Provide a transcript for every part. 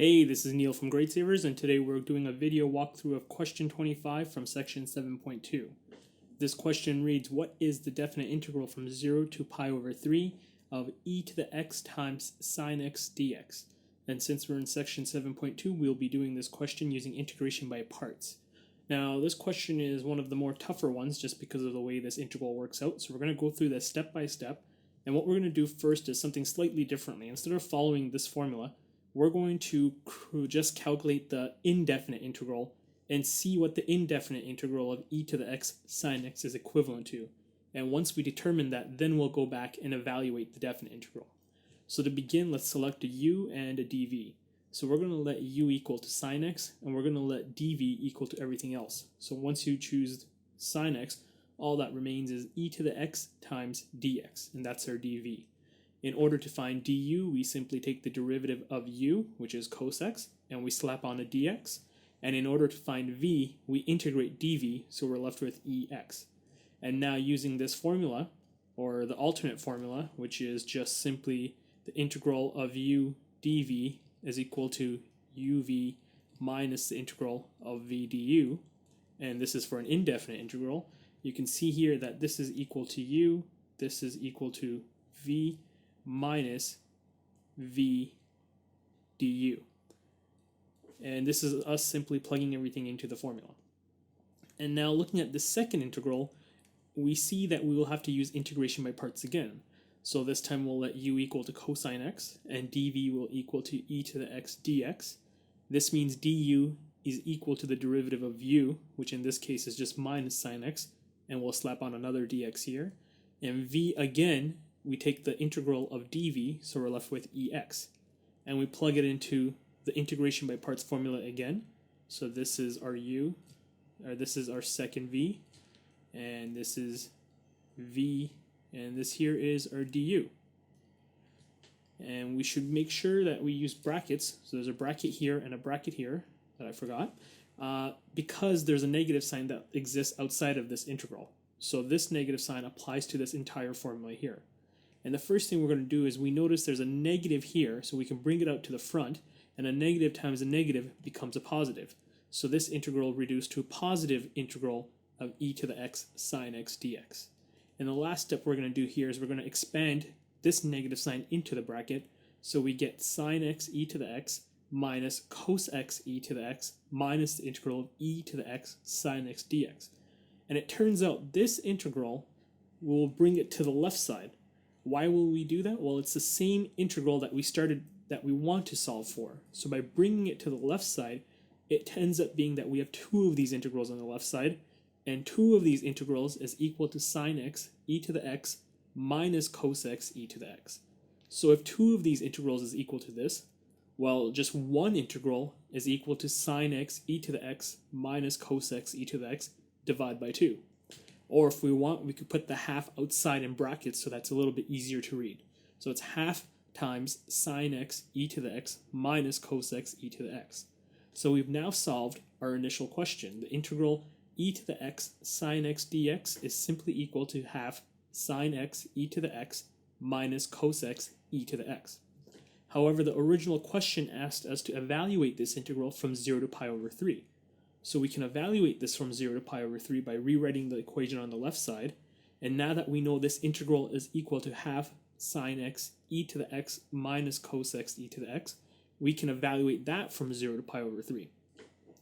Hey, this is Neil from Gradesavers, and today we're doing a video walkthrough of question 25 from section 7.2. This question reads, what is the definite integral from 0 to pi over 3 of e to the x times sine x dx? And since we're in section 7.2, we'll be doing this question using integration by parts. Now, this question is one of the more tougher ones just because of the way this integral works out, so we're going to go through this step by step. And what we're going to do first is something slightly differently. Instead of following this formula, we're going to just calculate the indefinite integral and see what the indefinite integral of e to the x sine x is equivalent to. And once we determine that, then we'll go back and evaluate the definite integral. So to begin, let's select a u and a dv. So we're going to let u equal to sine x, and we're going to let dv equal to everything else. So once you choose sine x, all that remains is e to the x times dx, and that's our dv. In order to find du, we simply take the derivative of u, which is cos x, and we slap on a dx. And in order to find v, we integrate dv, so we're left with ex. And now using this formula, or the alternate formula, which is just simply the integral of u dv is equal to uv minus the integral of v du, and this is for an indefinite integral, you can see here that this is equal to u, this is equal to v minus v du. And this is us simply plugging everything into the formula. And now looking at the second integral, we see that we will have to use integration by parts again. So this time we'll let u equal to cosine x, and dv will equal to e to the x dx. This means du is equal to the derivative of u, which in this case is just minus sine x, and we'll slap on another dx here. And v again, we take the integral of dv, so we're left with ex. And we plug it into the integration by parts formula again. So this is our u, or this is our second v, and this is v, and this here is our du. And we should make sure that we use brackets. So there's a bracket here and a bracket here that I forgot, because there's a negative sign that exists outside of this integral. So this negative sign applies to this entire formula here. And the first thing we're going to do is we notice there's a negative here, so we can bring it out to the front, and a negative times a negative becomes a positive. So this integral reduced to a positive integral of e to the x sine x dx. And the last step we're going to do here is we're going to expand this negative sign into the bracket, so we get sine x e to the x minus cos x e to the x minus the integral of e to the x sine x dx. And it turns out this integral will bring it to the left side. Why will we do that? Well, it's the same integral that we want to solve for. So by bringing it to the left side, it ends up being that we have two of these integrals on the left side, and two of these integrals is equal to sine x e to the x minus cos x e to the x. So if two of these integrals is equal to this, well, just one integral is equal to sine x e to the x minus cos x e to the x divided by 2. Or if we want, we could put the half outside in brackets so that's a little bit easier to read. So it's half times sine x e to the x minus cos x e to the x. So we've now solved our initial question. The integral e to the x sine x dx is simply equal to half sine x e to the x minus cos x e to the x. However, the original question asked us to evaluate this integral from 0 to pi over 3. So we can evaluate this from 0 to pi over 3 by rewriting the equation on the left side. And now that we know this integral is equal to half sine x e to the x minus cos x e to the x, we can evaluate that from 0 to pi over 3.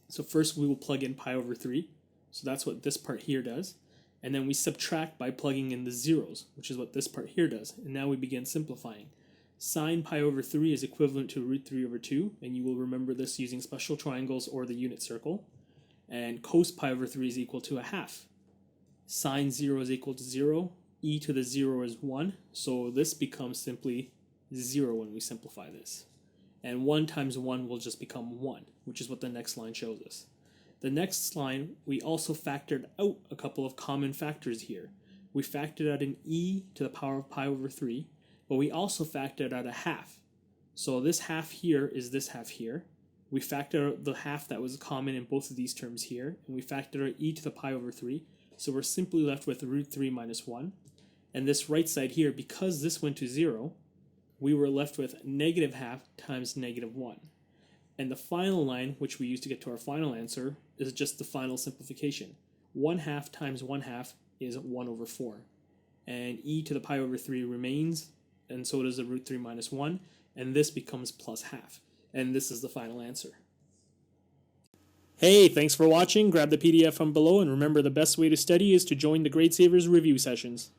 So first we will plug in pi over 3. So that's what this part here does. And then we subtract by plugging in the zeros, which is what this part here does. And now we begin simplifying. Sine pi over 3 is equivalent to root 3 over 2, and you will remember this using special triangles or the unit circle. And cos pi over 3 is equal to a half. Sine 0 is equal to 0. E to the 0 is 1. So this becomes simply 0 when we simplify this. And 1 times 1 will just become 1, which is what the next line shows us. The next line, we also factored out a couple of common factors here. We factored out an e to the power of pi over 3, but we also factored out a half. So this half here is this half here. We factor out the half that was common in both of these terms here, and we factor out e to the pi over 3, so we're simply left with root 3 minus 1. And this right side here, because this went to 0, we were left with negative half times negative 1. And the final line, which we use to get to our final answer, is just the final simplification. 1/2 times 1/2 is 1 over 4. And e to the pi over 3 remains, and so does the root 3 minus 1, and this becomes plus half. And this is the final answer. Hey, thanks for watching. Grab the PDF from below, and remember the best way to study is to join the Grade Savers review sessions.